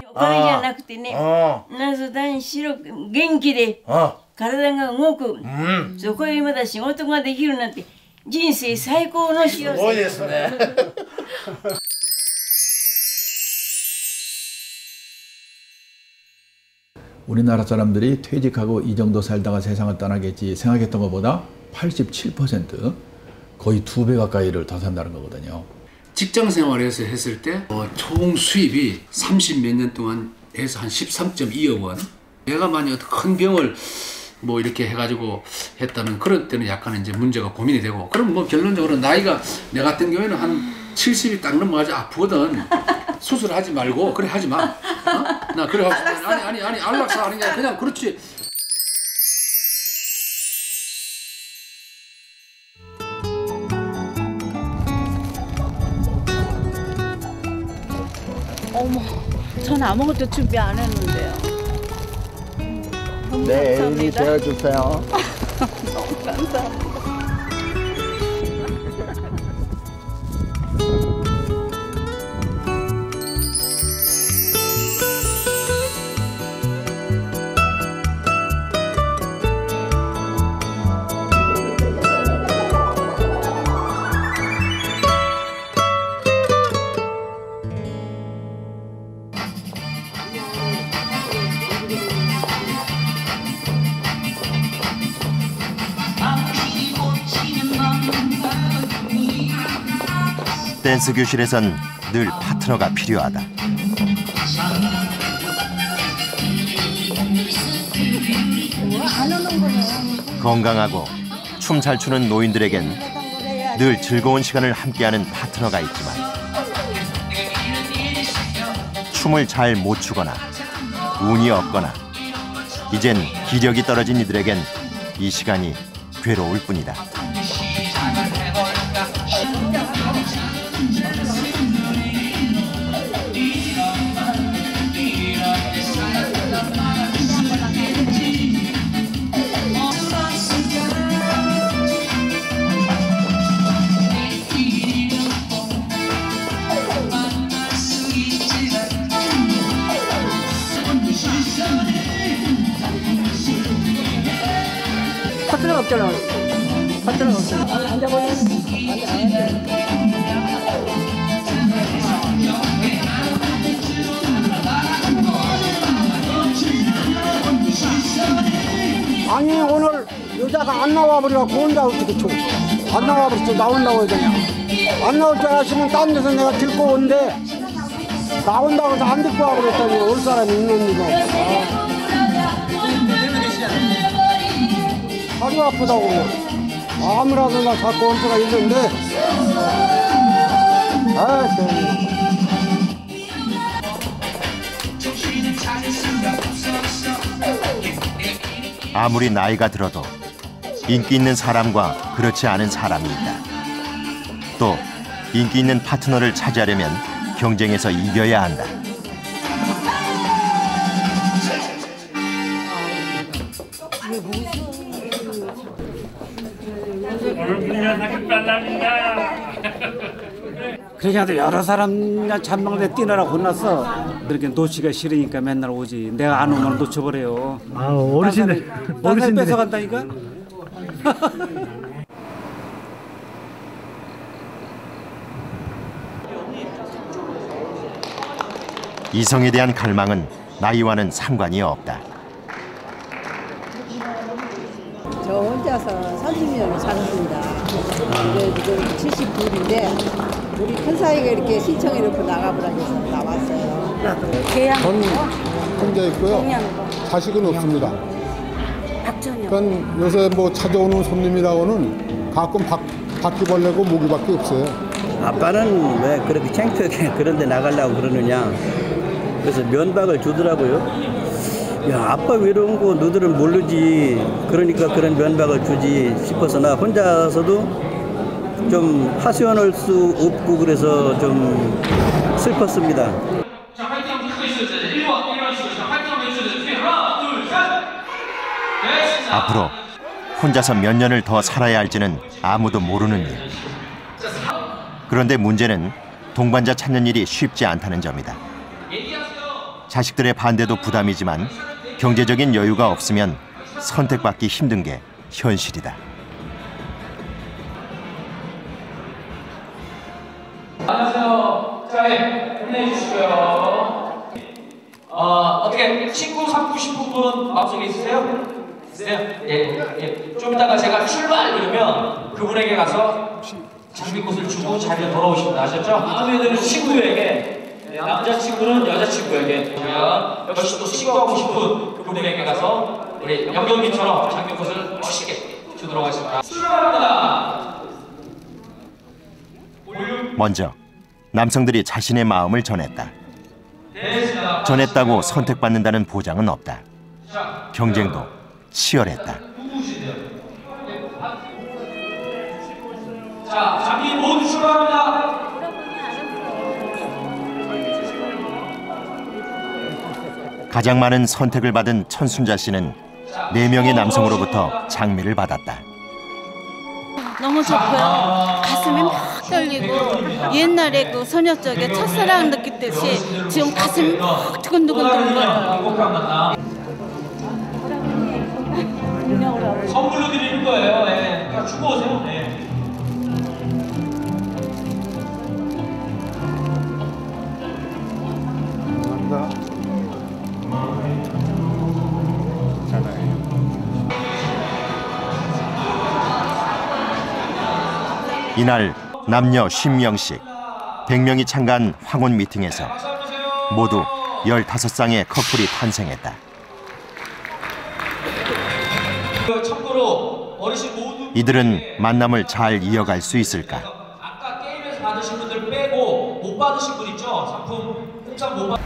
お金じゃなくてね、単に白く元気で体が動く、そこへまだ仕事ができるなんて人生最高の幸せ。すごいですね。 우리나라 사람들이 퇴직하고 이 정도 살다가 세상을 떠나겠지 생각했던 것보다 87%, 거의 2배 가까이를 더 산다는 거거든요. 직장 생활에서 했을 때 총 수입이 30몇 년 동안 해서 한 13.2억 원. 내가 만약 큰 병을 뭐 이렇게 해가지고 했다면 그럴 때는 약간 이제 문제가 고민이 되고, 그럼 뭐 결론적으로 나이가 내 같은 경우에는 한 70이 딱 넘어가지 아프거든. 수술하지 말고 그래 하지 마. 나 그래 아니 안락사 하는 게 그냥 그렇지. 어머, 전 아무것도 준비 안 했는데요. 너무 네, 감사합니다. 애인이 되어주세요. 너무 감사합니다. 댄스 교실에선 늘 파트너가 필요하다. 건강하고 춤 잘 추는 노인들에겐 늘 즐거운 시간을 함께하는 파트너가 있지만 춤을 잘 못 추거나 운이 없거나 이젠 기력이 떨어진 이들에겐 이 시간이 괴로울 뿐이다. 파트너가 없잖아. 파트너가 없잖아. 앉아보세요. 아니 오늘 여자가 안 나와버려갖고 혼자 어떻게 쳐. 안 나와버렸어. 나온다고 해야 되냐. 안 나올 줄 아시면 딴 데서 내가 들고 온데 나온다고 해서 안 듣고 와버렸더니 올 사람이 있는 이거. 다리 아프다고 아무라도나 갖고 올 수가 있는데 아무리 나이가 들어도 인기 있는 사람과 그렇지 않은 사람이 있다. 또 인기 있는 파트너를 차지하려면 경쟁에서 이겨야 한다. 그래도 여러 사람 잔망대 뛰느라 혼났어. 그렇게 놓치기가 싫으니까 맨날 오지. 내가 안 오면 놓쳐버려요. 아, 어르신들 뺏어간다니까. 이성에 대한 갈망은 나이와는 상관이 없다. 저 혼자서 30년을 살았습니다. 지금 79인데 우리 큰 사이가 이렇게 신청해 놓고 나가보라고 해서 나왔어요. 계양. 저는 혼자 있고요. 자식은 없습니다. 박전영. 그러니까 요새 뭐 찾아오는 손님이라고는 가끔 바퀴벌레고 모기밖에 없어요. 아빠는 왜 그렇게 창피하게 그런 데 나가려고 그러느냐. 그래서 면박을 주더라고요. 야, 아빠 외로운 거 너들은 모르지. 그러니까 그런 면박을 주지 싶어서 나 혼자서도 좀 하소연할 수 없고 그래서 좀 슬펐습니다. 앞으로 혼자서 몇 년을 더 살아야 할지는 아무도 모르는 일. 그런데 문제는 동반자 찾는 일이 쉽지 않다는 점이다. 자식들의 반대도 부담이지만 경제적인 여유가 없으면 선택받기 힘든 게 현실이다. 안녕하세요. 자, 힘내 주시고요. 어떻게 친구 삼고 싶은 분 마음속에 있으세요? 있으세요? 예. 좀 이따가 제가 출발 이러면 그분에게 가서 장미꽃을 주고 자리에 돌아오십니다. 아셨죠? 마음에 드는 친구에게, 남자친구는 여자친구에게, 제가 역시 또 친구하고 싶은 그분에게 가서 우리 영경님처럼 장미꽃을 멋있게 주도록 하겠습니다. 출발합니다. 먼저 남성들이 자신의 마음을 전했다. 전했다고 선택받는다는 보장은 없다. 경쟁도 치열했다. 자, 장미 모두 출발합니다. 가장 많은 선택을 받은 천순자 씨는 4명의 남성으로부터 장미를 받았다. 너무 좋고요. 가슴이 막 떨리고 옛날에 그 소녀 쪽에 첫사랑 느꼈듯이 지금 가슴이 막 두근두근 거려요. 선물로 드리는 거예요. 네. 그냥 주고 오세요. 네. 이날 남녀 50명씩 100명이 참가한 황혼 미팅에서 모두 15쌍의 커플이 탄생했다. 이들은 만남을 잘 이어갈 수 있을까? 아까 게임에서 받으신 분들 빼고 못 받으신 분 있죠? 상품 공짜 못 받.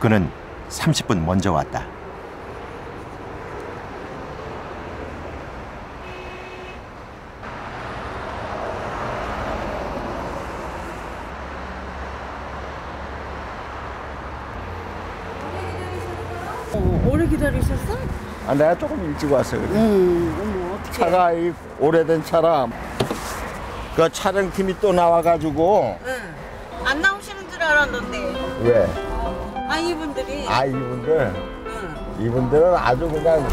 그는 30분 먼저 왔다. 오래 기다리셨어? 내가 조금 일찍 와서 그래. 차가 오래된 차라. 그 촬영팀이 또 나와가지고. 안 나오시는 줄 알았는데. 왜? 이분들이. 이분들? 이분들은 아주 그냥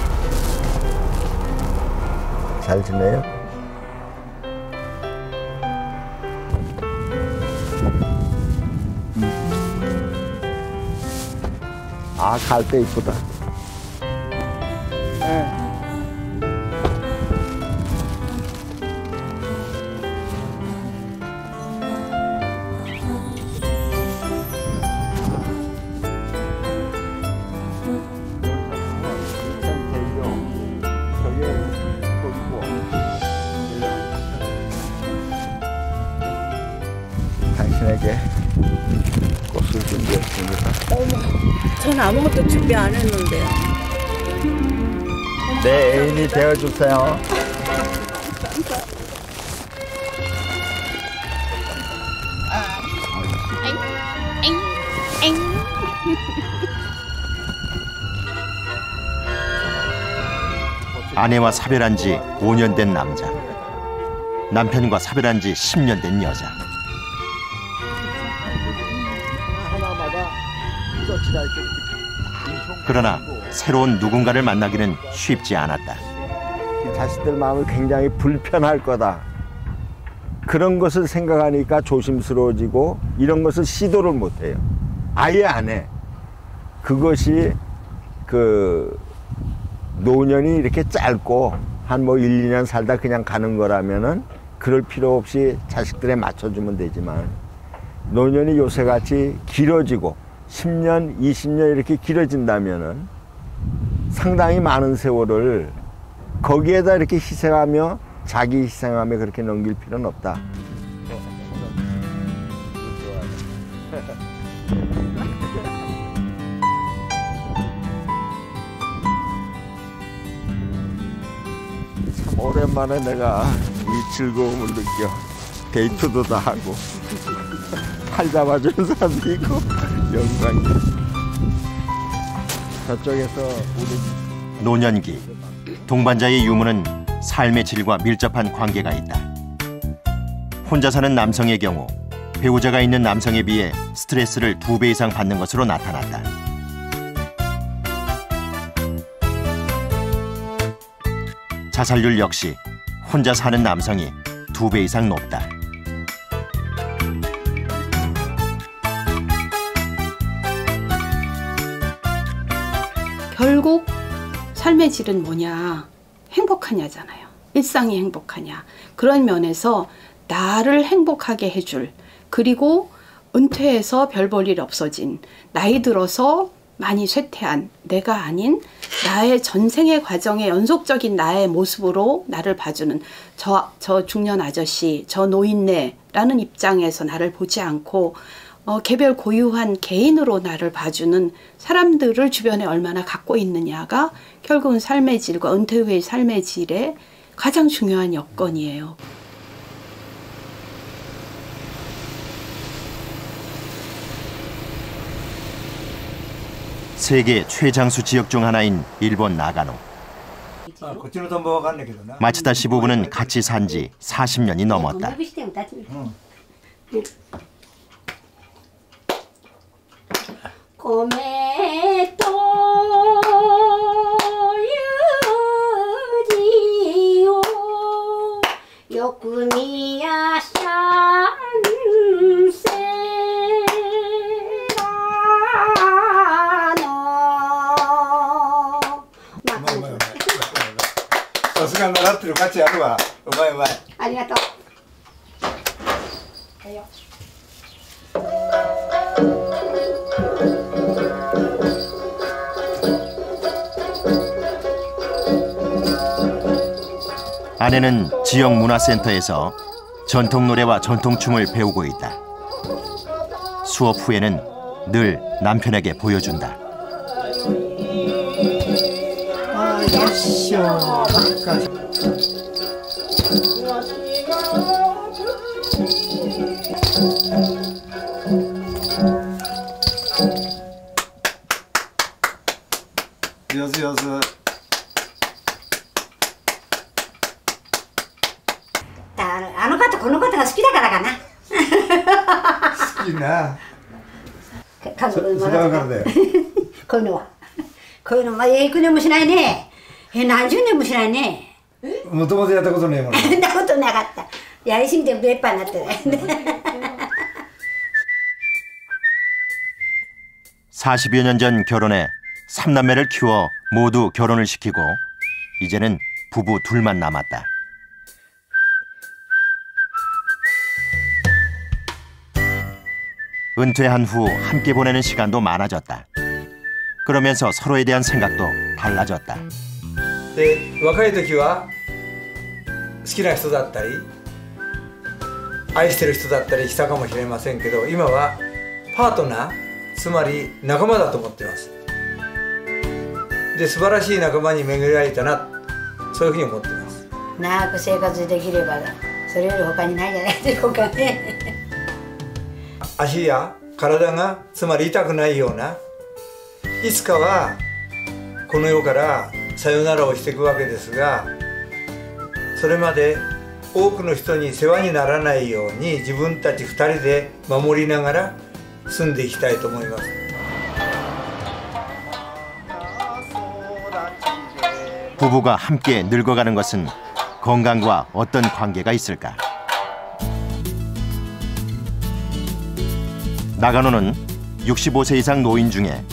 잘 지내요. 갈 때 이쁘다. 당신에게 꽃을 준비했습니다. 전 아무것도 준비 안 했는데요. 내 애인이 되어주세요. 아내와 사별한 지 5년 된 남자. 남편과 사별한 지 10년 된 여자. 그러나 새로운 누군가를 만나기는 쉽지 않았다. 자식들 마음이 굉장히 불편할 거다. 그런 것을 생각하니까 조심스러워지고 이런 것을 시도를 못해요. 아예 안 해. 그것이 그 노년이 이렇게 짧고 한 1, 2년 살다 그냥 가는 거라면은 그럴 필요 없이 자식들에 맞춰주면 되지만 노년이 요새같이 길어지고 10년, 20년 이렇게 길어진다면은 상당히 많은 세월을 거기에다 이렇게 희생하며 자기 희생하며 그렇게 넘길 필요는 없다. 참 오랜만에 내가 이 즐거움을 느껴. 데이트도 다 하고 팔 잡아주는 사람도 있고 영광이야. 저쪽에서 우리 노년기 동반자의 유무는 삶의 질과 밀접한 관계가 있다. 혼자 사는 남성의 경우 배우자가 있는 남성에 비해 스트레스를 2배 이상 받는 것으로 나타났다. 자살률 역시 혼자 사는 남성이 2배 이상 높다. 결국 삶의 질은 뭐냐? 행복하냐잖아요. 일상이 행복하냐. 그런 면에서 나를 행복하게 해줄, 그리고 은퇴해서 별 볼 일 없어진, 나이 들어서 많이 쇠퇴한 내가 아닌 나의 전생의 과정의 연속적인 나의 모습으로 나를 봐주는 저 중년 아저씨, 저 노인네라는 입장에서 나를 보지 않고 개별 고유한 개인으로 나를 봐주는 사람들을 주변에 얼마나 갖고 있느냐가 결국은 삶의 질과 은퇴 후의 삶의 질의 가장 중요한 여건이에요. 세계 최장수 지역 중 하나인 일본 나가노. 마츠다 시부부는 같이 산 지 40년이 넘었다.さすが習ってる価値あるわ。うまいうまい。ありがとう。아내는 지역 문화센터에서 전통 노래와 전통춤을 배우고 있다. 수업 후에는 늘 남편에게 보여준다.こういうのまあ幾年もしないね。何十年もしないね。もともとやったことないもん。そんなことなかった。やりすぎて出っ歯になってる。 40여 년 전 결혼해 3남매를 키워 모두 결혼을 시키고 이제는 부부 둘만 남았다. 은퇴한 후 함께 보내는 시간도 많아졌다. 그러면서 서로에 대한 생각도 달라졌다. 若い時は好きな人だったり愛してる人だったりしたかもしれませんけど、今はパートナー、つまり仲間だと思っています。で、素晴らしい仲間に巡られたな、そういうふうに思っています。長く生活できればそれより他にないじゃないでしょうかね。足や体がつまり痛くないような、いつかはこの世からさよならをしていくわけですが、それまで多くの人に世話にならないように自分たち2人で守りながら住んでいきたいと思います。 부부가 함께 늙어가는 것은 건강과 어떤 관계가 있을까? 나가노는 65세 이상 노인 중에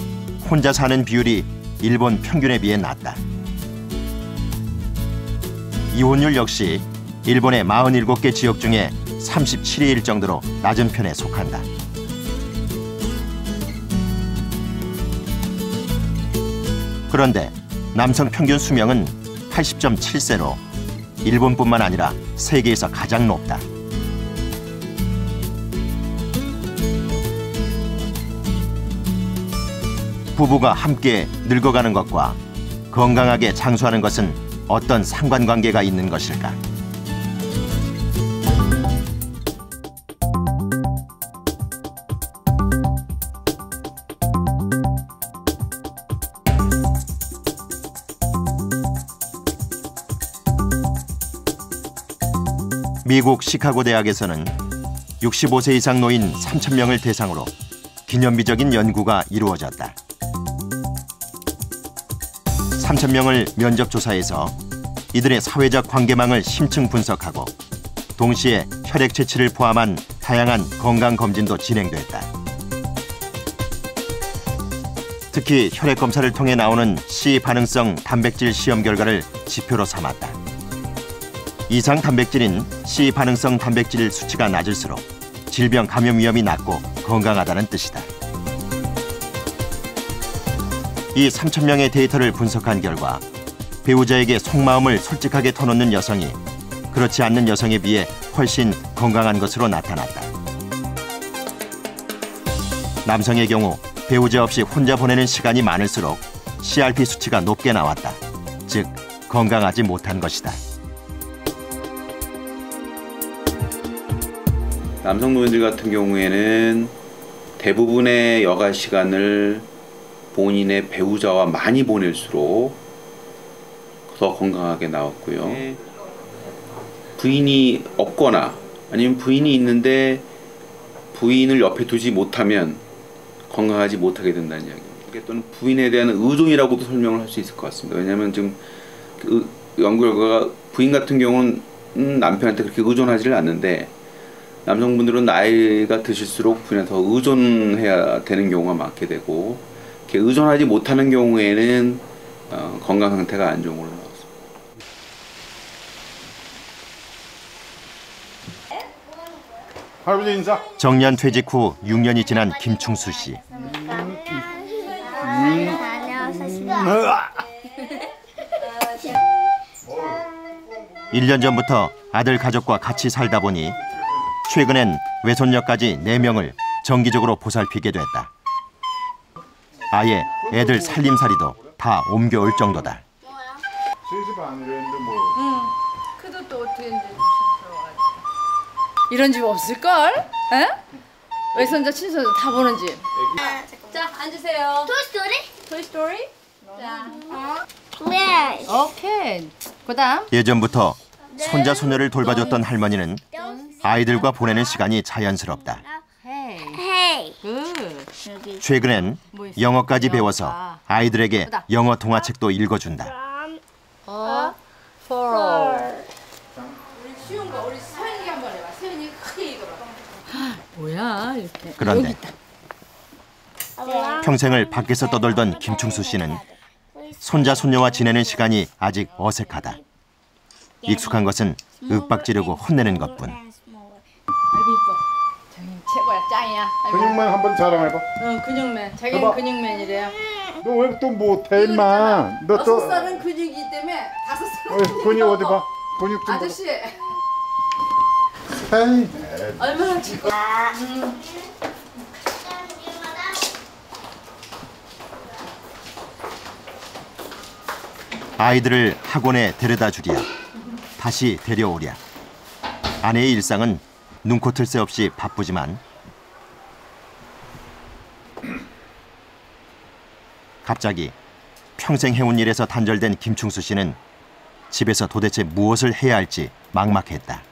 혼자 사는 비율이 일본 평균에 비해 낮다. 이혼율 역시 일본의 47개 지역 중에 37위일 정도로 낮은 편에 속한다. 그런데 남성 평균 수명은 80.7세로 일본뿐만 아니라 세계에서 가장 높다. 부부가 함께 늙어가는 것과 건강하게 장수하는 것은 어떤 상관관계가 있는 것일까? 미국 시카고 대학에서는 65세 이상 노인 3,000명을 대상으로 기념비적인 연구가 이루어졌다. 3,000명을 면접 조사해서 이들의 사회적 관계망을 심층 분석하고 동시에 혈액 채취를 포함한 다양한 건강 검진도 진행됐다. 특히 혈액 검사를 통해 나오는 C 반응성 단백질 시험 결과를 지표로 삼았다. 이상 단백질인 C 반응성 단백질 수치가 낮을수록 질병 감염 위험이 낮고 건강하다는 뜻이다. 이 3,000명의 데이터를 분석한 결과 배우자에게 속마음을 솔직하게 터놓는 여성이 그렇지 않는 여성에 비해 훨씬 건강한 것으로 나타났다. 남성의 경우 배우자 없이 혼자 보내는 시간이 많을수록 CRP 수치가 높게 나왔다. 즉, 건강하지 못한 것이다. 남성 노인들 같은 경우에는 대부분의 여가 시간을 본인의 배우자와 많이 보낼수록 더 건강하게 나왔고요. 부인이 없거나 아니면 부인이 있는데 부인을 옆에 두지 못하면 건강하지 못하게 된다는 이야기입니다. 또는 부인에 대한 의존이라고도 설명을 할 수 있을 것 같습니다. 왜냐하면 지금 그 연구 결과가 부인 같은 경우는 남편한테 그렇게 의존하지를 않는데 남성분들은 나이가 드실수록 부인한테 더 의존해야 되는 경우가 많게 되고 이렇게 의존하지 못하는 경우에는 건강 상태가 안 좋은 걸로 나왔습니다. 할아버지 인사. 정년 퇴직 후 6년이 지난 김충수 씨. 1년 전부터 아들 가족과 같이 살다 보니 최근엔 외손녀까지 4명을 정기적으로 보살피게 됐다. 아예 애들 살림살이도 다 옮겨올 정도다. 3시 반이랬는데 뭐. 그도 또 어떻게 이제 이런 집 없을걸? 에? 외손자 친손자 다 보는 집. 자, 앉으세요. 토이스토리? 토이스토리? 자. 네. 오케이. 그다음. 예전부터 손자 손녀를 돌봐줬던 할머니는 아이들과 보내는 시간이 자연스럽다. 헤이. 최근엔 영어까지 배워서 아이들에게 영어 동화책도 읽어준다. 우리 쉬운 거 우리 서연이가 한번 해봐. 서연이 크게 읽어봐. 뭐야 이렇게. 그런데 평생을 밖에서 떠돌던 김충수 씨는 손자 손녀와 지내는 시간이 아직 어색하다. 익숙한 것은 윽박 지르고 혼내는 것뿐. 아이고 이뻐. 자기 최고야 짱이야. 근육맨 한번 자랑해봐. 근육맨. 자기는 근육맨이래요. 너 왜 또 못해 임마. 너 또. 6살은 근육이기 때문에 5살은 근육 어디 봐. 근육 좀. 아저씨. 에이. 얼마나 최고. 아이들을 학원에 데려다 주랴, 다시 데려오랴. 아내의 일상은 눈코 틀 새 없이 바쁘지만 갑자기 평생 해온 일에서 단절된 김충수 씨는 집에서 도대체 무엇을 해야 할지 막막했다.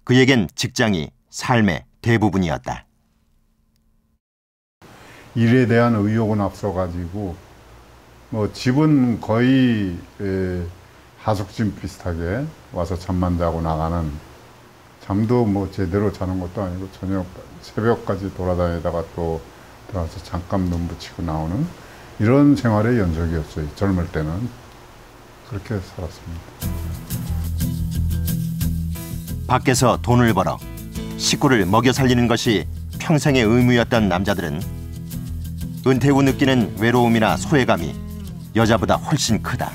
그에겐 직장이 삶의 대부분이었다. 일에 대한 의욕은 앞서가지고 뭐 집은 거의 하숙집 비슷하게 와서 잠만 자고 나가는, 잠도 뭐 제대로 자는 것도 아니고 저녁 새벽까지 돌아다니다가 또 들어와서 잠깐 눈 붙이고 나오는 이런 생활의 연속이었어요. 젊을 때는 그렇게 살았습니다. 밖에서 돈을 벌어 식구를 먹여 살리는 것이 평생의 의무였던 남자들은 은퇴 후 느끼는 외로움이나 소외감이 여자보다 훨씬 크다.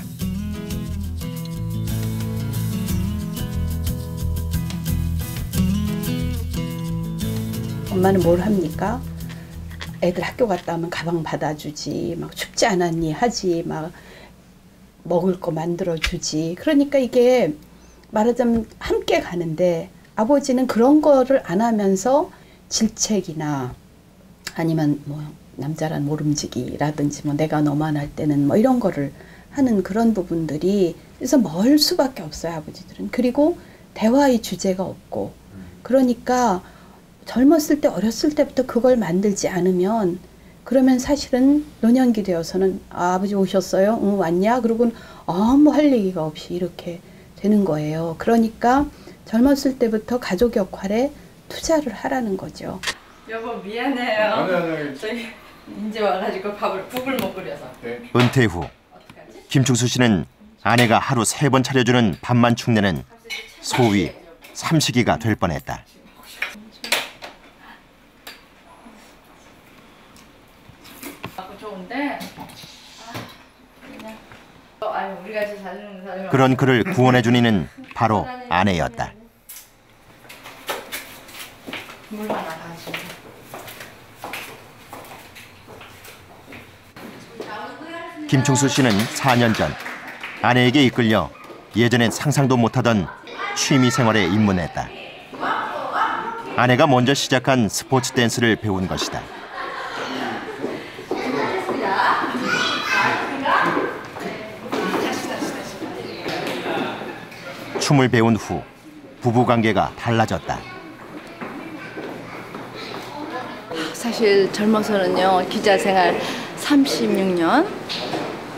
엄마는 뭘 합니까? 애들 학교 갔다 오면 가방 받아주지, 막 춥지 않았니 하지, 막 먹을 거 만들어주지. 그러니까 이게 말하자면 함께 가는데 아버지는 그런 거를 안 하면서 질책이나 아니면 뭐 남자란 모름지기라든지 뭐 내가 너만 할 때는 뭐 이런 거를 하는 그런 부분들이 그래서 멀 수밖에 없어요, 아버지들은. 그리고 대화의 주제가 없고, 그러니까 젊었을 때 어렸을 때부터 그걸 만들지 않으면 그러면 사실은 노년기 되어서는 아버지 오셨어요? 응, 왔냐? 그러고는 아무 할 얘기가 없이 이렇게 되는 거예요. 그러니까 젊었을 때부터 가족 역할에 투자를 하라는 거죠. 여보 미안해요. 아니. 저희 이제 와가지고 국을 못 끓여서. 은퇴 후 김충수 씨는 아내가 하루 3번 차려주는 밥만 축내는 소위 삼식이가 될 뻔했다. 좋은데. 그런 그를 구원해준 이는 바로 아내였다. 물 하나 가지고. 김충수 씨는 4년 전 아내에게 이끌려 예전엔 상상도 못하던 취미 생활에 입문했다. 아내가 먼저 시작한 스포츠 댄스를 배운 것이다. 춤을 배운 후 부부관계가 달라졌다. 사실 젊어서는요, 기자 생활 36년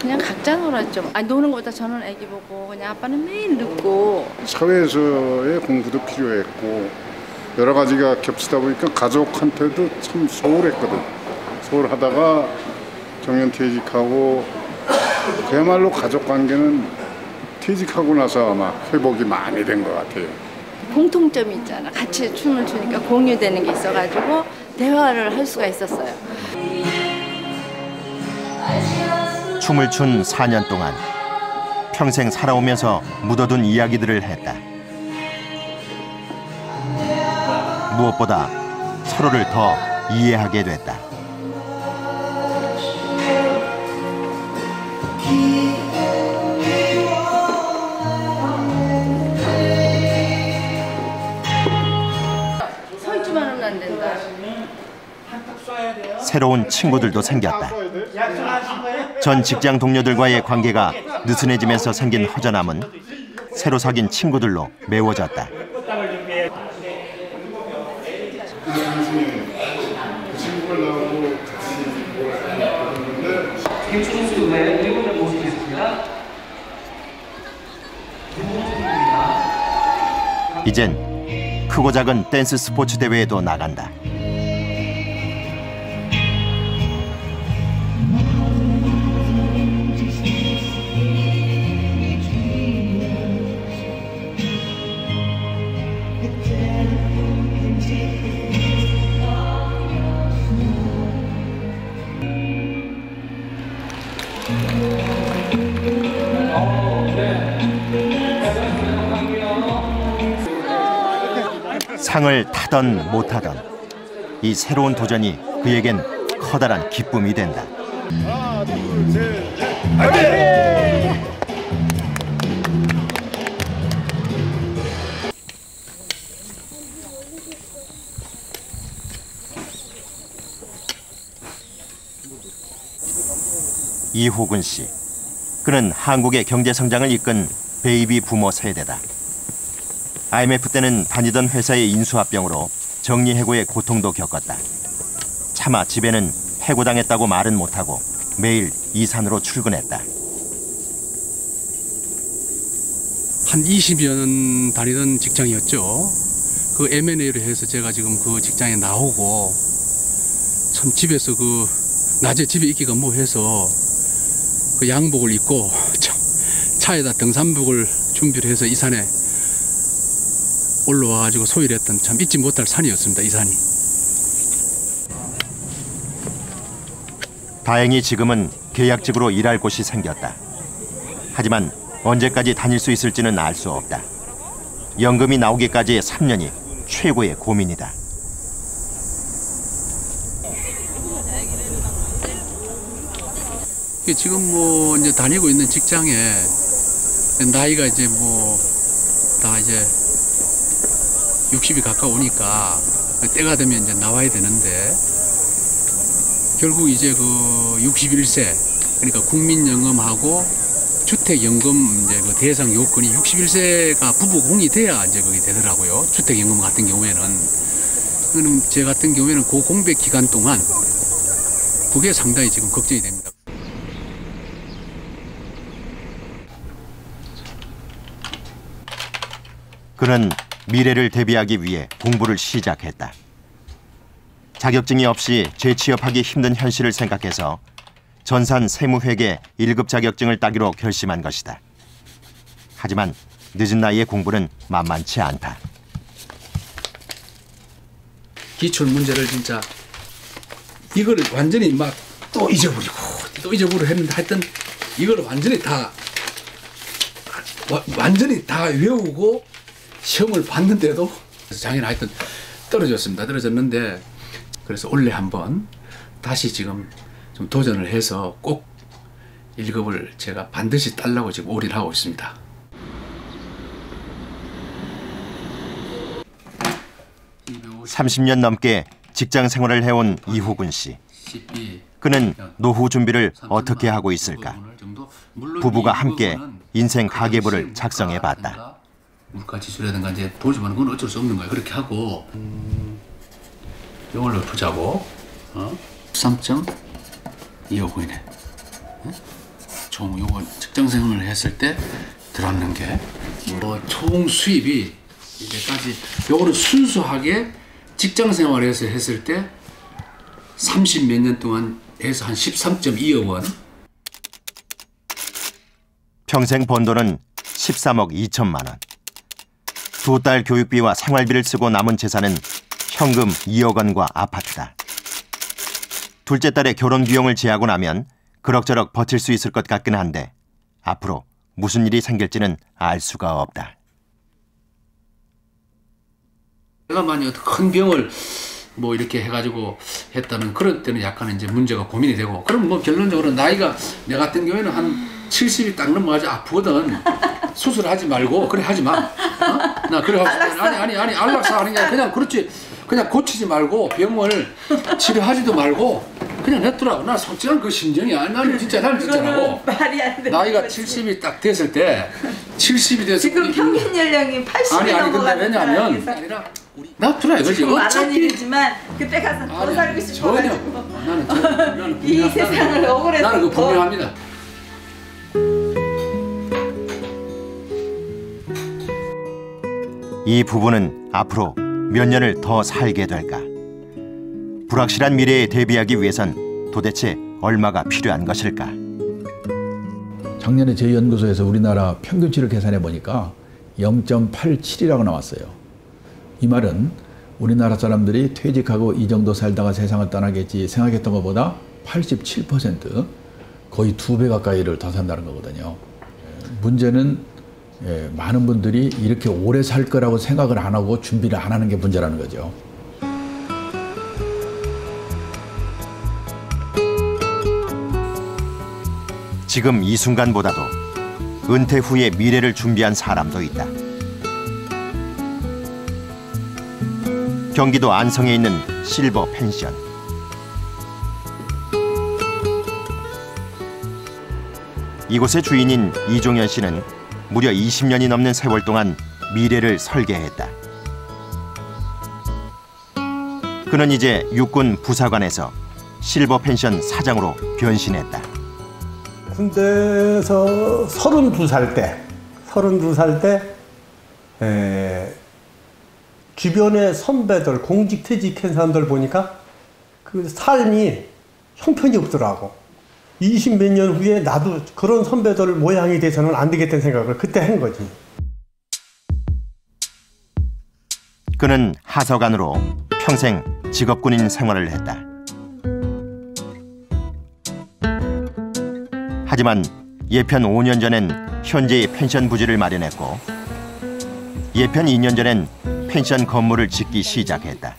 그냥 각자 놀았죠. 아니, 노는 것보다 저는 애기 보고 그냥 아빠는 매일 늦고. 사회에서의 공부도 필요했고 여러 가지가 겹치다 보니까 가족한테도 참 소홀했거든. 소홀하다가 정년퇴직하고 그야말로 가족관계는 퇴직하고 나서 아마 회복이 많이 된 것 같아요. 공통점이 있잖아. 같이 춤을 추니까 공유되는 게 있어가지고 대화를 할 수가 있었어요. 춤을 춘 4년 동안 평생 살아오면서 묻어둔 이야기들을 했다. 무엇보다 서로를 더 이해하게 됐다. 서 있지만 하면 안 된다. 새로운 친구들도 생겼다. 전 직장 동료들과의 관계가 느슨해지면서 생긴 허전함은 새로 사귄 친구들로 메워졌다. 김충수 외에 일본의 모습이 있습니다. 이젠 크고 작은 댄스 스포츠 대회에도 나간다. 상을 타던 못하던 이 새로운 도전이 그에겐 커다란 기쁨이 된다. 하나, 둘, 셋, 넷, 화이팅! 이호근 씨. 그는 한국의 경제 성장을 이끈 베이비 부모 세대다. IMF 때는 다니던 회사의 인수합병으로 정리해고의 고통도 겪었다. 차마 집에는 해고당했다고 말은 못하고 매일 이산으로 출근했다. 한 20여 년 다니던 직장이었죠. 그 M&A를 해서 제가 지금 그 직장에 나오고 참 집에서 그 낮에 집에 있기가 뭐해서 그 양복을 입고 차에다 등산복을 준비를 해서 이 산에 올라와가지고 소일을 했던 참 잊지 못할 산이었습니다. 이 산이. 다행히 지금은 계약직으로 일할 곳이 생겼다. 하지만 언제까지 다닐 수 있을지는 알 수 없다. 연금이 나오기까지의 3년이 최고의 고민이다. 지금 뭐 이제 다니고 있는 직장에 나이가 이제 뭐 다 이제 60이 가까우니까 때가 되면 이제 나와야 되는데 결국 이제 그 61세 그러니까 국민연금하고 주택연금 이제 그 대상 요건이 61세가 부부 공이 돼야 이제 그게 되더라고요. 주택연금 같은 경우에는. 그럼 제 같은 경우에는 그 공백 기간 동안 그게 상당히 지금 걱정이 됩니다. 그는 미래를 대비하기 위해 공부를 시작했다. 자격증이 없이 재취업하기 힘든 현실을 생각해서 전산 세무회계 1급 자격증을 따기로 결심한 것이다. 하지만 늦은 나이에 공부는 만만치 않다. 기출 문제를 진짜 이거를 완전히 막 또 잊어버리고 또 잊어버리고 했는데 하여튼 이걸 완전히 다 외우고 시험을 봤는데도 작년에 하여튼 떨어졌습니다. 떨어졌는데 그래서 올해 한번 다시 지금 좀 도전을 해서 꼭 1급을 제가 반드시 따려고 지금 올인하고 있습니다. (30년) 넘게 직장 생활을 해온 이호근 씨. 그는 노후 준비를 어떻게 하고 있을까? 부부가 함께 인생 가계부를 작성해봤다. 물가 지수라든가 이제 보지만 그건 어쩔 수 없는 거야. 그렇게 하고 이걸로 보자고. 3.25이네. 총 요거 직장 생활을 했을 때 들어왔는 게 총 수입이 이제까지 요거는 순수하게 직장 생활에서 했을 때 30 몇 년 동안 해서 한 13.2억 원. 평생 번 돈은 13억 2천만 원. 두 딸 교육비와 생활비를 쓰고 남은 재산은 현금 2억 원과 아파트다. 둘째 딸의 결혼 비용을 제하고 나면 그럭저럭 버틸 수 있을 것 같긴 한데 앞으로 무슨 일이 생길지는 알 수가 없다. 내가 만약 큰 병을 뭐 이렇게 해가지고 했다면 그럴 때는 약간 이제 문제가 고민이 되고, 그럼 뭐 결론적으로 나이가 내 같은 경우에는 한 70이 딱 넘어가지 아프거든. 수술하지 말고 그래 하지 마. 나 그래 아니 안락사 하는 게 아니라 그냥 그렇지, 그냥 고치지 말고 병을 치료하지도 말고 그냥 냈더라고. 나 솔직한 그 심정이야. 나는 진짜라고. 말이 안 돼. 나이가 70이 딱 됐을 때 70이 돼서 지금 평균 연령이 80이 넘어가는 왜냐면 놔두라 이거지. 지금 많은 일이지만 그때 가서 더 살고 싶어가지고 나는 이 세상을 억울해서 나는 그거 분명합니다. 이 부부는 앞으로 몇 년을 더 살게 될까? 불확실한 미래에 대비하기 위해선 도대체 얼마가 필요한 것일까? 작년에 저희 연구소에서 우리나라 평균치를 계산해 보니까 0.87이라고 나왔어요. 이 말은 우리나라 사람들이 퇴직하고 이 정도 살다가 세상을 떠나겠지 생각했던 것보다 87%, 거의 2배 가까이를 더 산다는 거거든요. 문제는 많은 분들이 이렇게 오래 살 거라고 생각을 안 하고 준비를 안 하는 게 문제라는 거죠. 지금 이 순간보다도 은퇴 후의 미래를 준비한 사람도 있다. 경기도 안성에 있는 실버 펜션. 이곳의 주인인 이종현 씨는 무려 20년이 넘는 세월 동안 미래를 설계했다. 그는 이제 육군 부사관에서 실버 펜션 사장으로 변신했다. 군대에서 32살 때 주변의 선배들, 공직 퇴직한 사람들 보니까 그 삶이 형편이 없더라고. 20 몇 년 후에 나도 그런 선배들 모양이 돼서는 안 되겠다는 생각을 그때 한 거지. 그는 하서관으로 평생 직업군인 생활을 했다. 하지만 예편 5년 전엔 현재의 펜션 부지를 마련했고 예편 2년 전엔 펜션 건물을 짓기 시작했다.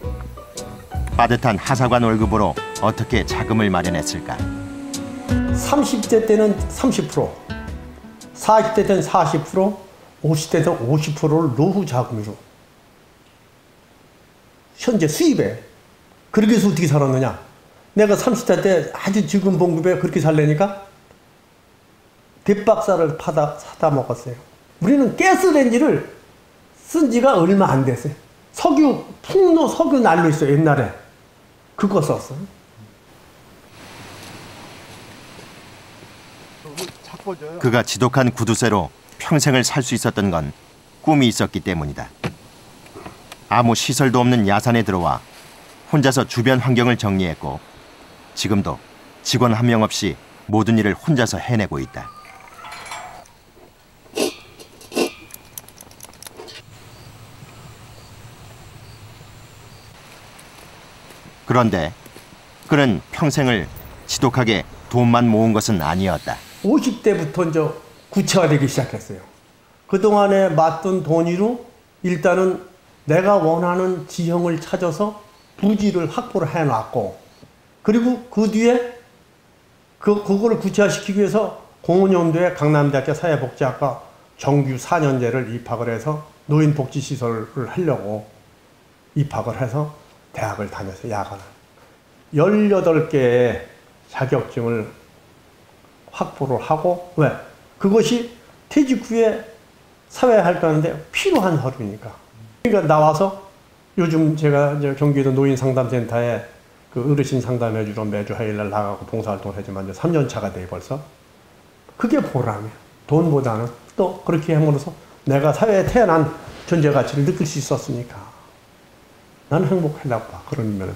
빠듯한 하사관 월급으로 어떻게 자금을 마련했을까? 30대 때는 30%, 40대 때는 40%, 50대 때는 50%를 노후 자금으로 현재 수입에. 그렇게 해서 어떻게 살았느냐? 내가 30대 때 아주 적은 봉급에 그렇게 살려니까 뒷박사를 사다 먹었어요. 우리는 가스레인지를 쓴 지가 얼마 안 됐어요. 풍로 석유 난로 있어요, 옛날에. 그거 썼어요. 그가 지독한 구두쇠로 평생을 살 수 있었던 건 꿈이 있었기 때문이다. 아무 시설도 없는 야산에 들어와 혼자서 주변 환경을 정리했고 지금도 직원 한 명 없이 모든 일을 혼자서 해내고 있다. 그런데 그는 평생을 지독하게 돈만 모은 것은 아니었다. 50대부터 이제 구체화되기 시작했어요. 그동안에 맞던 돈으로 일단은 내가 원하는 지형을 찾아서 부지를 확보를 해놨고, 그리고 그 뒤에 그거를 구체화시키기 위해서 05년도에 강남대학교 사회복지학과 정규 4년제를 입학을 해서 노인복지시설을 하려고 입학을 해서 대학을 다녔어요, 야간을. 18개의 자격증을 확보를 하고, 왜? 그것이 퇴직 후에 사회활동하는데 필요한 서류니까. 그러니까 나와서 요즘 제가 이제 경기도 노인상담센터에 그 어르신 상담해주러 매주 화요일날 나가고 봉사활동을 하지만 이제 3년 차가 돼 벌써. 그게 보람이야. 돈보다는 또 그렇게 함으로써 내가 사회에 태어난 존재 가치를 느낄 수 있었으니까 나는 행복하려고 봐. 그런 면은.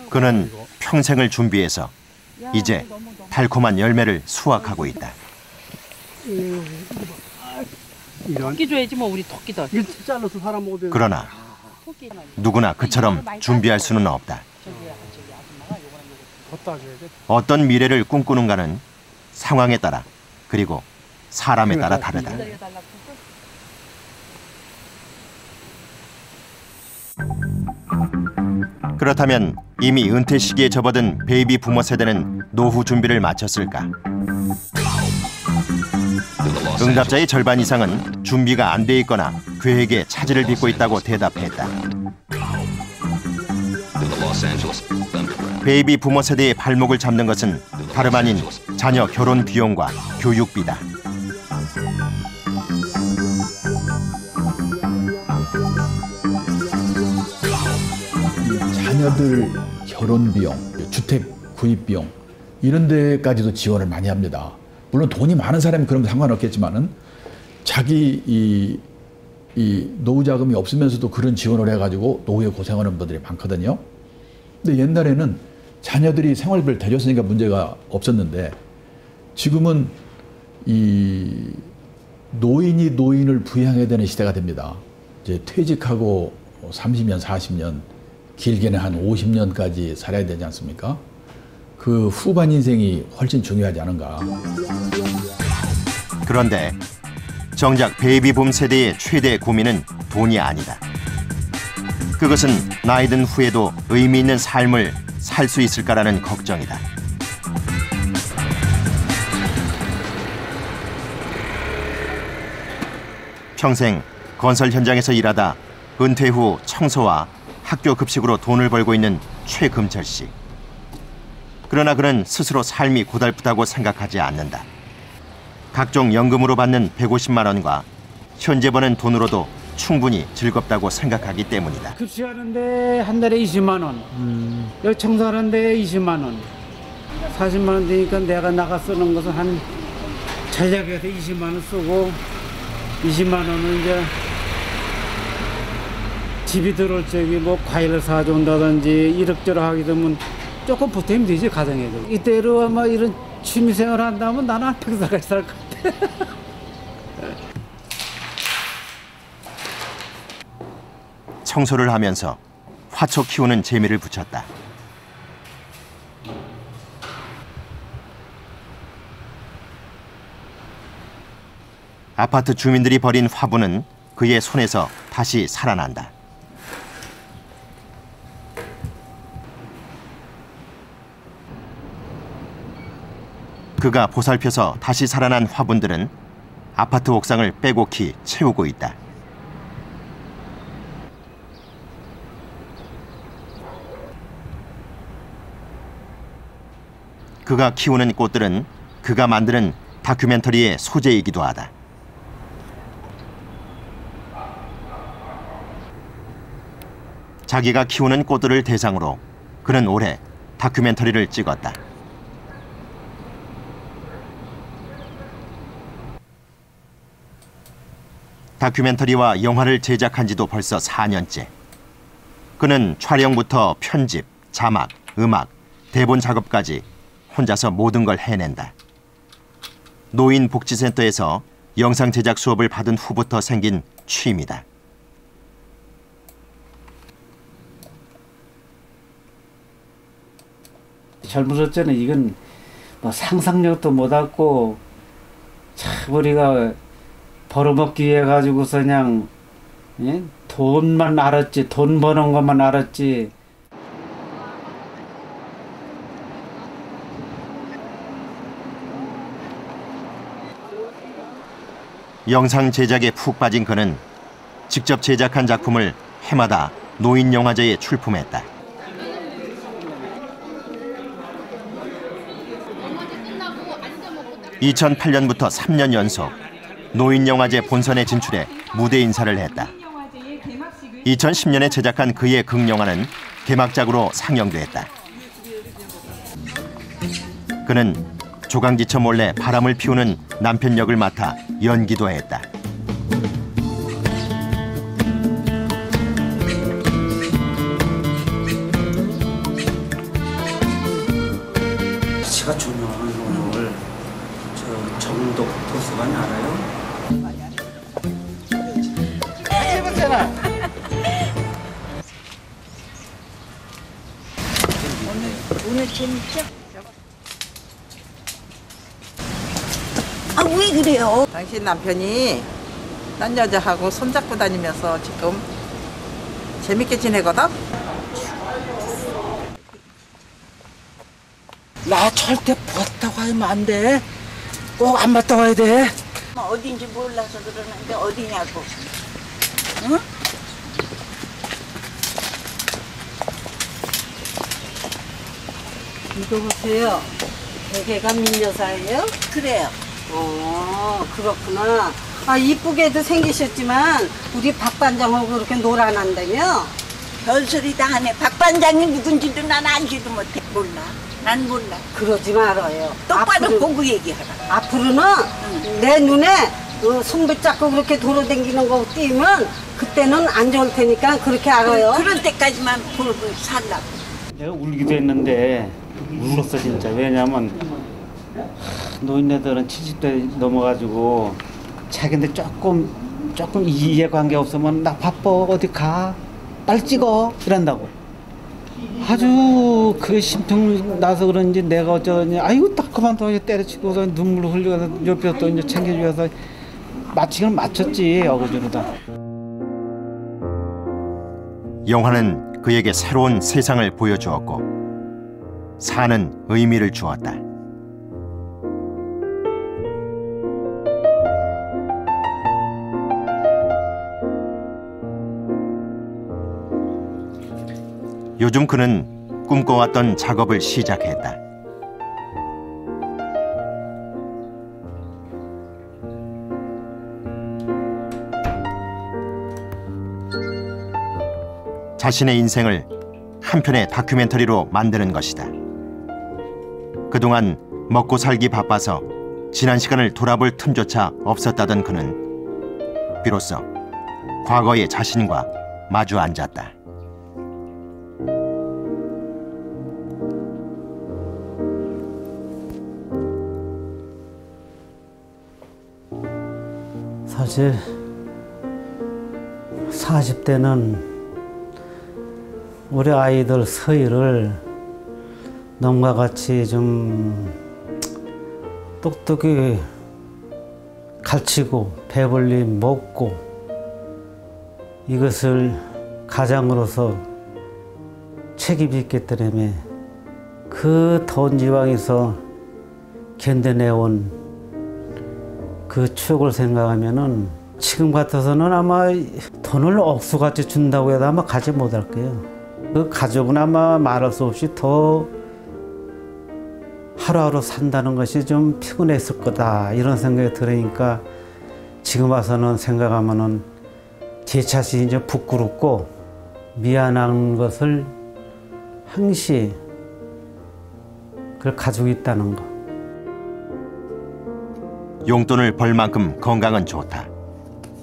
그는 평생을 준비해서 이제 달콤한 열매를 수확하고 있다. 토끼 줘야지 뭐 우리 토끼들. 잘라서 사람 먹어도. 그러나 누구나 그처럼 준비할 수는 없다. 어떤 미래를 꿈꾸는가는 상황에 따라 그리고 사람에 따라 다르다. 그렇다면 이미 은퇴 시기에 접어든 베이비 부모 세대는 노후 준비를 마쳤을까? 응답자의 절반 이상은 준비가 안 돼 있거나 계획에 차질을 빚고 있다고 대답했다. 베이비 부모 세대의 발목을 잡는 것은 다름 아닌 자녀 결혼 비용과 교육비다. 자녀들 결혼 비용, 주택 구입 비용 이런 데까지도 지원을 많이 합니다. 물론 돈이 많은 사람이 그런 거 상관없겠지만은 자기 이 노후 자금이 없으면서도 그런 지원을 해가지고 노후에 고생하는 분들이 많거든요. 근데 옛날에는 자녀들이 생활비를 대줬으니까 문제가 없었는데 지금은 이 노인이 노인을 부양해야 되는 시대가 됩니다. 이제 퇴직하고 30년, 40년, 길게는 한 50년까지 살아야 되지 않습니까? 그 후반 인생이 훨씬 중요하지 않은가. 그런데 정작 베이비붐 세대의 최대 고민은 돈이 아니다. 그것은 나이 든 후에도 의미 있는 삶을 살 수 있을까라는 걱정이다. 평생 건설 현장에서 일하다 은퇴 후 청소와 학교 급식으로 돈을 벌고 있는 최금철 씨. 그러나 그는 스스로 삶이 고달프다고 생각하지 않는다. 각종 연금으로 받는 150만 원과 현재 버는 돈으로도 충분히 즐겁다고 생각하기 때문이다. 급식하는데 한 달에 20만 원, 여기 청소하는데 20만 원, 40만 원 되니까 내가 나가 쓰는 것은 한 전략에서 20만 원 쓰고 20만 원은 이제 집이 들어올 적에 뭐 과일을 사준다든지 이럭저럭 하게 되면 조금 보탬이 되지 가정에도. 이때로 아마 이런 취미생활 한다면 나는 한 평생까지 살 것 같아. 청소를 하면서 화초 키우는 재미를 붙였다. 아파트 주민들이 버린 화분은 그의 손에서 다시 살아난다. 그가 보살펴서 다시 살아난 화분들은 아파트 옥상을 빼곡히 채우고 있다. 그가 키우는 꽃들은 그가 만드는 다큐멘터리의 소재이기도 하다. 자기가 키우는 꽃들을 대상으로 그는 올해 다큐멘터리를 찍었다. 다큐멘터리와 영화를 제작한 지도 벌써 4년째. 그는 촬영부터 편집, 자막, 음악, 대본 작업까지 혼자서 모든 걸 해낸다. 노인복지센터에서 영상 제작 수업을 받은 후부터 생긴 취미다. 젊었을 때는 이건 뭐 상상력도 못하고 참 우리가 벌어먹기 위해 가지고서 그냥 돈만 알았지, 돈 버는 것만 알았지. 영상 제작에 푹 빠진 그는 직접 제작한 작품을 해마다 노인영화제에 출품했다. (2008년부터) 3년 연속 노인영화제 본선에 진출해 무대 인사를 했다. 2010년에 제작한 그의 극영화는 개막작으로 상영됐다. 그는 조강지처 몰래 바람을 피우는 남편 역을 맡아 연기도 했다. 제가 조명하는 오늘 저 정독 도서관 알아요? 해봤잖아. 오늘 재밌죠? 아, 왜 그래요? 당신 남편이 딴 여자하고 손잡고 다니면서 지금 재밌게 지내거든? 나 절대 봤다고 하면 안 돼. 꼭 안 봤다고 해야 돼. 어딘지 몰라서 그러는데 어디냐고. 응? 이거 보세요. 베개가 민여사예요? 그래요. 그렇구나. 아, 이쁘게도 생기셨지만 우리 박 반장하고 그렇게 놀아난다며? 별소리 다 하네. 박 반장이 누군지도 난 알지도 못해. 몰라. 난 몰라. 그러지 말아요. 똑바로 보고 얘기하라. 앞으로는 내 눈에 손 붙잡고 그렇게 돌아다니는 거 띄면 그때는 안 좋을 테니까 그렇게 알아요. 그럴 때까지만 보고 살라고. 내가 울기도 했는데 울었어 진짜. 왜냐면 노인네들은 70대 넘어가지고 자기한테 조금 이해관계 없으면 나 바빠 어디 가 빨리 찍어 이런다고. 아주 그 심통 나서 그런지 내가 어쩌니 아이고 딱 그만둬 때려치고서 눈물 흘려서 옆에서 또 이제 챙겨주어서 맞추기는 맞췄지 어거지로다. 영화는 그에게 새로운 세상을 보여주었고 사는 의미를 주었다. 요즘 그는 꿈꿔왔던 작업을 시작했다. 자신의 인생을 한 편의 다큐멘터리로 만드는 것이다. 그동안 먹고 살기 바빠서 지난 시간을 돌아볼 틈조차 없었다던 그는 비로소 과거의 자신과 마주 앉았다. 사실 40대는 우리 아이들 서희를 넘과 같이 좀 똑똑히 가르치고 배불리 먹고 이것을 가장으로서 책임이 있기 때문에 그 더운 지방에서 견뎌내온 그 추억을 생각하면은 지금 같아서는 아마 돈을 억수같이 준다고 해도 아마 가지 못할 거예요. 그 가족은 아마 말할 수 없이 더 하루하루 산다는 것이 좀 피곤했을 거다 이런 생각이 들으니까 지금 와서는 생각하면은 제 자신이 이제 부끄럽고 미안한 것을 항시 그걸 가지고 있다는 거. 용돈을 벌 만큼 건강은 좋다.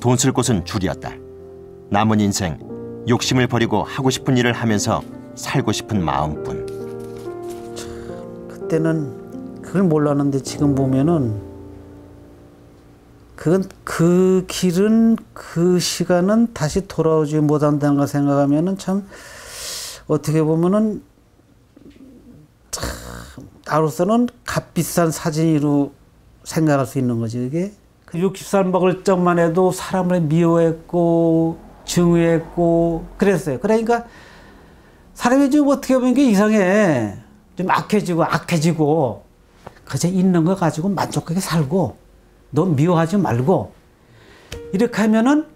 돈 쓸 곳은 줄이었다. 남은 인생 욕심을 버리고 하고 싶은 일을 하면서 살고 싶은 마음뿐. 그때는 그걸 몰랐는데 지금 보면은 그건 그 길은 그 시간은 다시 돌아오지 못한다는 걸 생각하면은 참 어떻게 보면은 참 나로서는 값비싼 사진으로 생각할 수 있는 거지 이게. 그 60살 먹을 적만 해도 사람을 미워했고 증오했고 그랬어요. 그러니까 사람이 좀 어떻게 보면 이게 이상해. 좀 악해지고 그저 있는 거 가지고 만족하게 살고 너 미워하지 말고 이렇게 하면은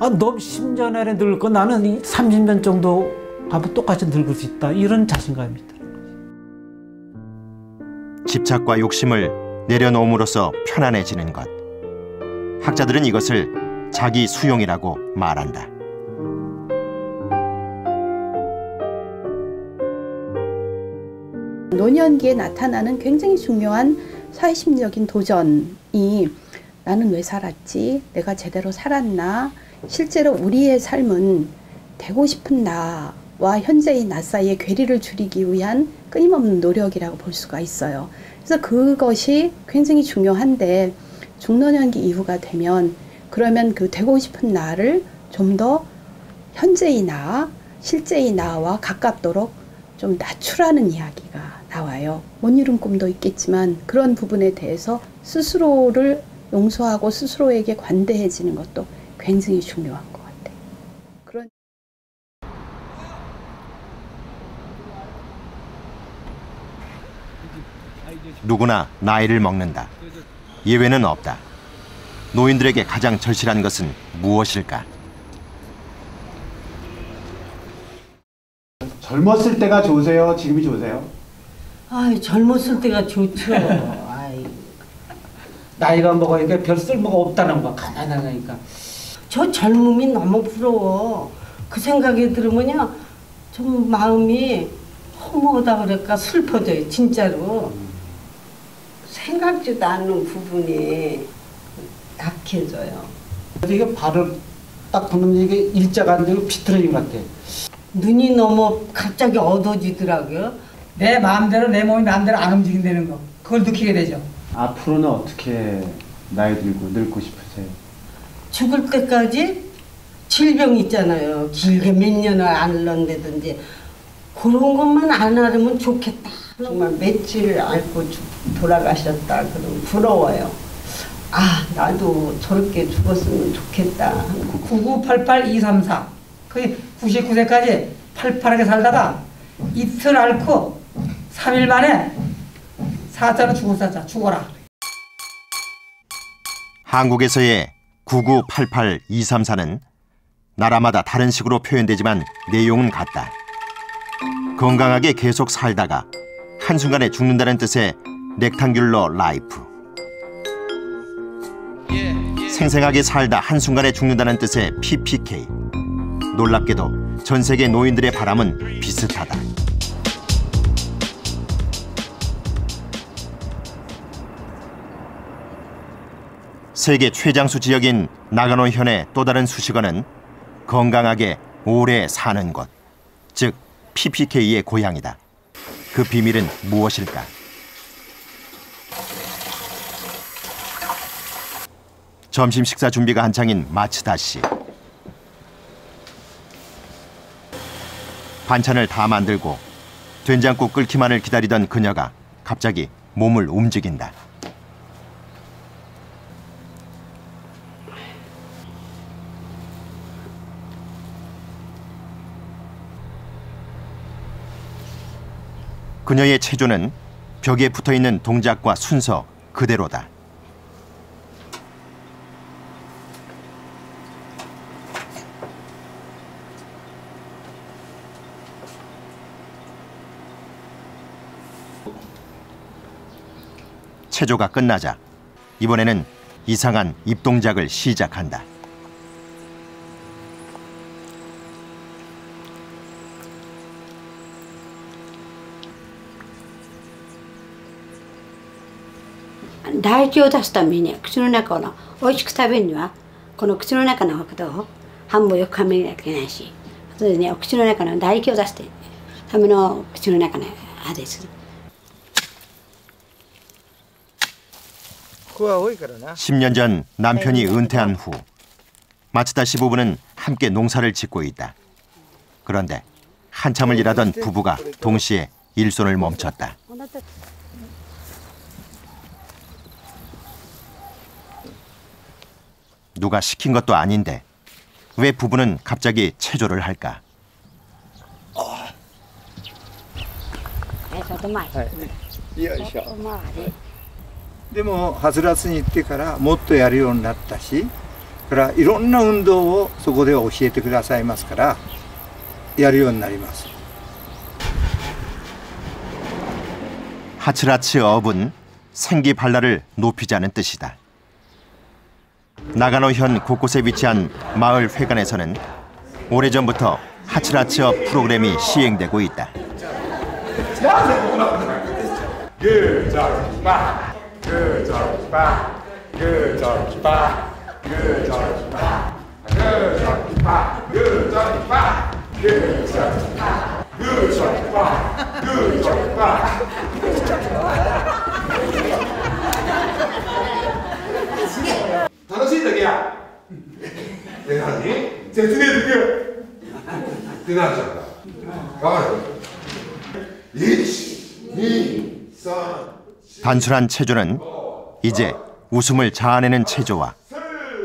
너 10년 안에 늙을 거 나는 30년 정도 하면 똑같이 늙을 수 있다 이런 자신감이 있다. 집착과 욕심을 내려놓음으로써 편안해지는 것. 학자들은 이것을 자기 수용이라고 말한다. 노년기에 나타나는 굉장히 중요한 사회심리적인 도전이 나는 왜 살았지? 내가 제대로 살았나? 실제로 우리의 삶은 되고 싶은 나와 현재의 나 사이의 괴리를 줄이기 위한 끊임없는 노력이라고 볼 수가 있어요. 그래서 그것이 굉장히 중요한데 중노년기 이후가 되면 그러면 그 되고 싶은 나를 좀 더 현재의 나, 실제의 나와 가깝도록 좀 낮추라는 이야기가 나와요. 못 이룬 꿈도 있겠지만 그런 부분에 대해서 스스로를 용서하고 스스로에게 관대해지는 것도 굉장히 중요한 것 같아요. 그런 누구나 나이를 먹는다. 예외는 없다. 노인들에게 가장 절실한 것은 무엇일까? 젊었을 때가 좋으세요? 지금이 좋으세요? 아이, 젊었을 때가 좋죠. 아이. 나이가 먹으니까 별 쓸모가 없다는 거 가난하니까. 저 젊음이 너무 부러워. 그 생각이 들으면요 좀 마음이 허무하다 그럴까 슬퍼져요 진짜로. 생각지도 않는 부분이 약해져요. 이게 발을 딱 보면 이게 일자가 안 되고 비틀어진 것 같아. 눈이 너무 갑자기 어두워지더라고요. 내 마음대로 내 몸이 마음대로 안 움직인다는 거 그걸 느끼게 되죠. 앞으로는 어떻게 나이 들고 늙고 싶으세요? 죽을 때까지 질병 있잖아요. 길게 몇 년을 앓는다든지 그런 것만 안 앓으면 좋겠다. 정말 며칠 앓고 돌아가셨다. 그럼 부러워요. 아 나도 저렇게 죽었으면 좋겠다. 9988-234 거의 99세까지 팔팔하게 살다가 이틀 앓고 3일 만에 사자로 죽어라. 한국에서의 9988-234는 나라마다 다른 식으로 표현되지만 내용은 같다. 건강하게 계속 살다가 한순간에 죽는다는 뜻의 렉탱귤러 라이프. 생생하게 살다 한순간에 죽는다는 뜻의 PPK. 놀랍게도 전 세계 노인들의 바람은 비슷하다. 세계 최장수 지역인 나가노현의 또 다른 수식어는 건강하게 오래 사는 곳, 즉 PPK의 고향이다. 그 비밀은 무엇일까? 점심 식사 준비가 한창인 마츠다 씨. 반찬을 다 만들고 된장국 끓기만을 기다리던 그녀가 갑자기 몸을 움직인다. 그녀의 체조는 벽에 붙어있는 동작과 순서 그대로다. 체조가 끝나자 이번에는 이상한 입동작을 시작한다.唾液を出すために口の中の美味しく食べるにはこの口の中のことを半分よく噛めなきゃいけないし、それでね口の中の唾液を出すための口の中の歯です。 10년 전 남편이 은퇴한 후 마츠다 씨 부부는 함께 농사를 짓고 있다. 그런데 한참을 일하던 부부가 동시에 일손을 멈췄다. 누가 시킨 것도 아닌데 왜 부부는 갑자기 체조를 할까? でもはつらつに行ってからもっとやるようになったし、からいろんな運動をそこでは教えてくださいますからやるようになります。 하츠라츠 업은 생기 발랄을 높이자는 뜻이다. 나가노현 곳곳에 위치한 마을 회관에서는 오래전부터 하츠라츠업 프로그램이 시행되고 있다. 단순한 체조는 이제 웃음을 자아내는 체조와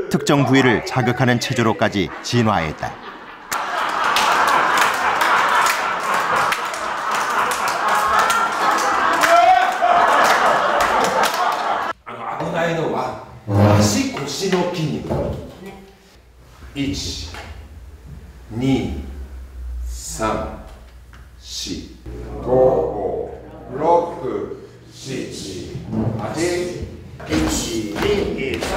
특정 부위를 자극하는 체조로까지 진화했다.足腰の筋肉。1、2、3、4、5、6、7、8、1、2、3、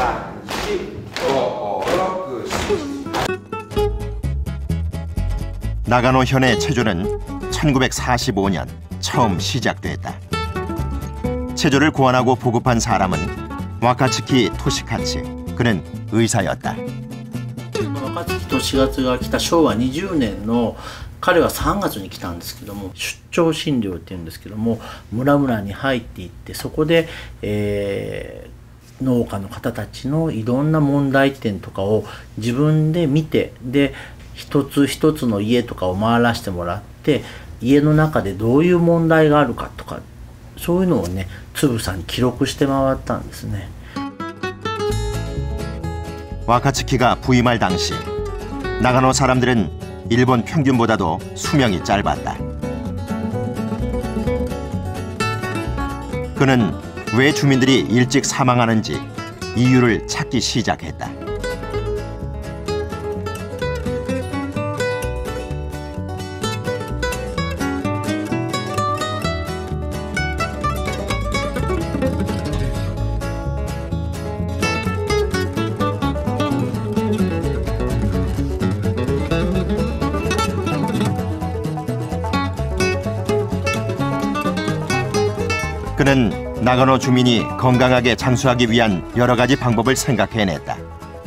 4、5、6、7。 나가노현의 체조는 1945년 처음 시작됐다. 체조를 고안하고 보급한 사람은 와카츠키 토시카츠. 그는 의사였다. 若月利勝が来た昭和20年の彼は3月に来たんですけども、出張診療っていうんですけども、村々に入っていってそこで、農家の方たちのいろんな問題点とかを自分で見て、で一つ一つの家とかを回らせてもらって、家の中でどういう問題があるかとか、そういうのをねつぶさに記録して回ったんですね。 와카츠키가 부임할 당시 나가노 사람들은 일본 평균보다도 수명이 짧았다. 그는 왜 주민들이 일찍 사망하는지 이유를 찾기 시작했다. 그는 나가노 주민이 건강하게 장수하기 위한 여러 가지 방법을 생각해냈다.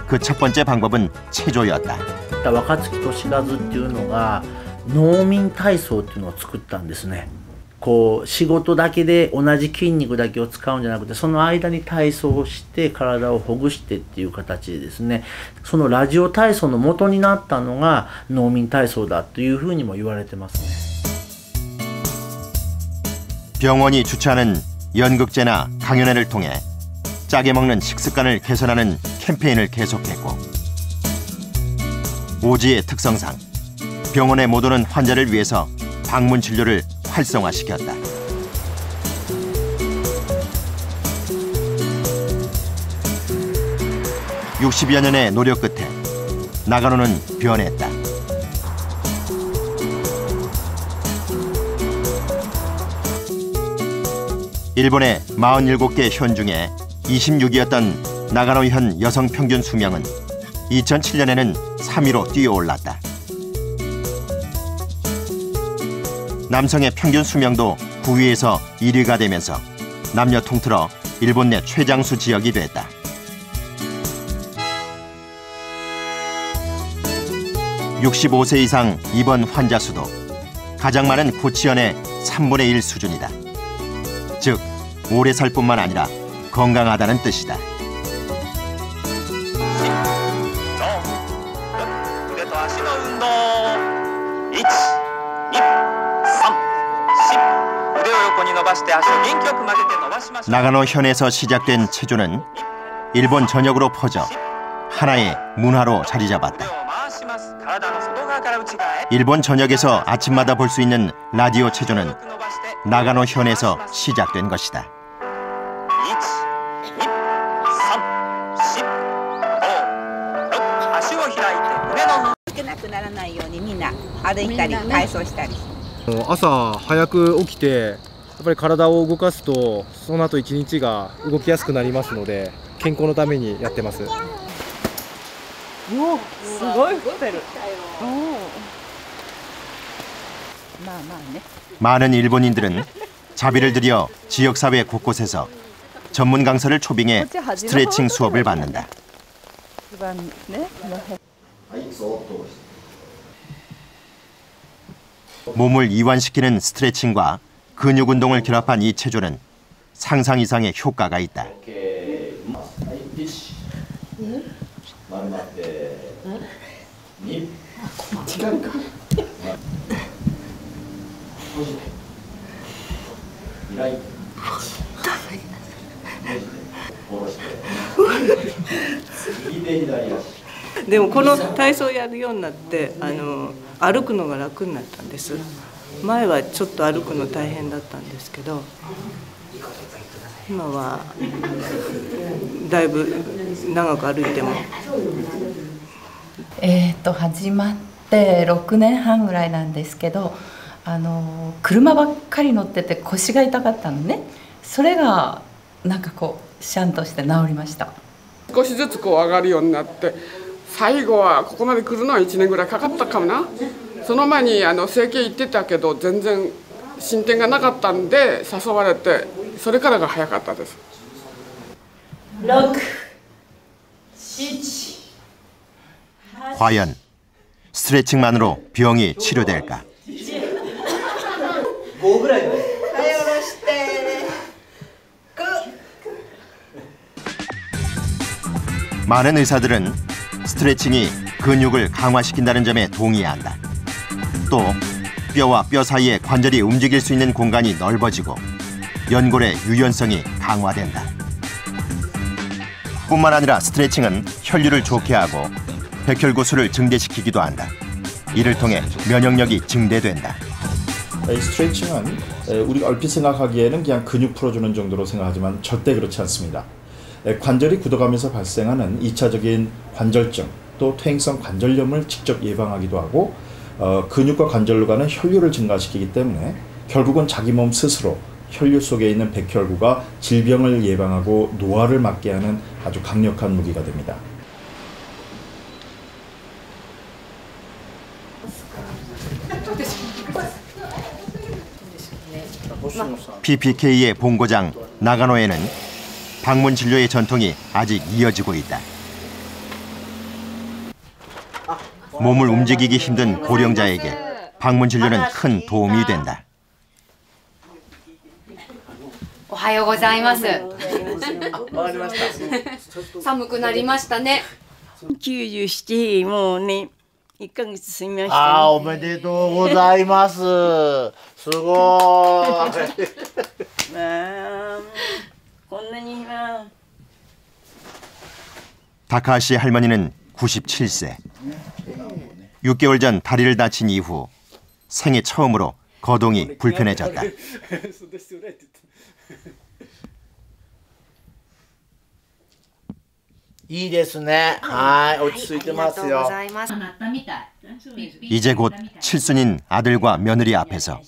그 첫 번째 방법은 체조였다. 若月利勝っていうのが農民体操っていうのを作ったんですね。こう仕事だけで同じ筋肉だけを使うんじゃなくて、その間に体操をして体をほぐしてっていう形でですね、そのラジオ体操の元になったのが農民体操だというふうにも言われてますね。 병원이 주최하는 연극제나 강연회를 통해 짜게 먹는 식습관을 개선하는 캠페인을 계속했고, 오지의 특성상 병원에 못 오는 환자를 위해서 방문 진료를 활성화시켰다. (60여 년의 노력 끝에) 나가노는 변했다. 일본의 47개 현 중에 26위였던 나가노 현 여성 평균 수명은 2007년에는 3위로 뛰어올랐다. 남성의 평균 수명도 9위에서 1위가 되면서 남녀 통틀어 일본 내 최장수 지역이 됐다. (65세) 이상 입원 환자 수도 가장 많은 고치현의 3분의 1 수준이다. 즉, 오래 살 뿐만 아니라 건강하다는 뜻이다. 나가노 현에서 시작된 체조는 일본 전역으로 퍼져 하나의 문화로 자리 잡았다. 일본 전역에서 아침마다 볼 수 있는 라디오 체조는 나가노 현에서 시작된 것이다. 朝早く起きてやっぱり体を動かすとその後一日が動きやすくなりますので健康のためにやってます。 오, すごいホテル. 많은 일본인들은 자비를 들여 지역사회 곳곳에서 전문 강사를 초빙해 스트레칭 수업을 받는다. 몸을 이완시키는 스트레칭과 근육 운동을 결합한 이 체조는 상상 이상의 효과가 있다.でもこの体操をやるようになって歩くのが楽になったんです。前はちょっと歩くの大変だったんですけど、今はだいぶ長く歩いても。始まって6年半ぐらいなんですけど、車ばっかり乗ってて腰が痛かったのね。それがなんかこうシャンとして治りました。少しずつこう上がるようになって、最後はここまで来るのは1年ぐらいかかったかもな。その前に整形行ってたけど全然進展がなかったんで誘われて、それからが早かったです。6、7 과연 스트레칭만으로 병이 치료될까? 많은 의사들은 스트레칭이 근육을 강화시킨다는 점에 동의한다. 또 뼈와 뼈 사이의 관절이 움직일 수 있는 공간이 넓어지고 연골의 유연성이 강화된다. 뿐만 아니라 스트레칭은 혈류를 좋게 하고 백혈구수를 증대시키기도 한다. 이를 통해 면역력이 증대된다. 이 스트레칭은 우리가 얼핏 생각하기에는 그냥 근육 풀어주는 정도로 생각하지만 절대 그렇지 않습니다. 관절이 굳어가면서 발생하는 2차적인 관절증 또 퇴행성 관절염을 직접 예방하기도 하고 근육과 관절로 가는 혈류를 증가시키기 때문에 결국은 자기 몸 스스로 혈류 속에 있는 백혈구가 질병을 예방하고 노화를 막게 하는 아주 강력한 무기가 됩니다. PPK의 본고장 나가노에는 방문 진료의 전통이 아직 이어지고 있다. 몸을 움직이기 힘든 고령자에게 방문 진료는 큰 도움이 된다. おはようございます。寒くなりましたね。97もうね1ヶ月過ぎましたね。あ、おめでとうございます。すごい。こんなには。 다카하시 할머니는 97세. 6개월 전 다리를 다친 이후 생애 처음으로 거동이 불편해졌다. 이ですね. 아, 落ち着いてますよ. 이제 곧 칠순인 아들과 며느리 앞에서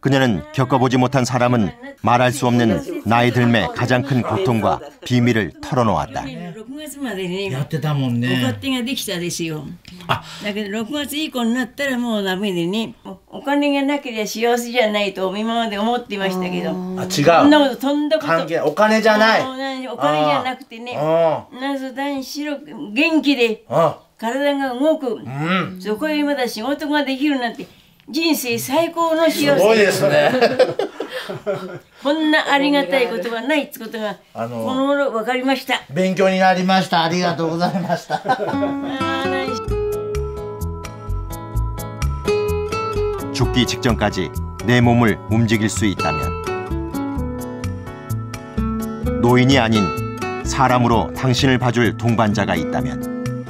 그녀는 겪어보지 못한 사람은 말할 수 없는 나이 들매 가장 큰 고통과 비밀을 털어놓았다. 6月までにやってたもんね。ご勝手ができたですよ。だけど6月以降になったらもうダメでね、お金がなければ幸せじゃないと今まで思ってましたけど、あ、違う。そんなこととんだこと関係お金じゃない。お金じゃなくてね、なぜ男子白く元気で体が動く、そこへまだ仕事ができるなんて人生最高の幸せ。すごいですね。こんなありがたいことはないってことがこの頃分かりました。勉強になりました。ありがとうございました。 죽기 직전까지 내 몸을 움직일 수 있다면, 노인이 아닌 사람으로 당신을 봐줄 동반자가 있다면,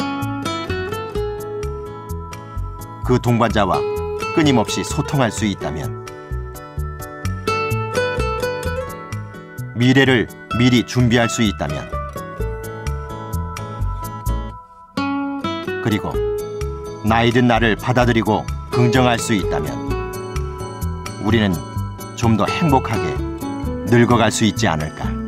그 동반자와 끊임없이 소통할 수 있다면, 미래를 미리 준비할 수 있다면, 그리고 나이든 나를 받아들이고 긍정할 수 있다면 우리는 좀 더 행복하게 늙어갈 수 있지 않을까.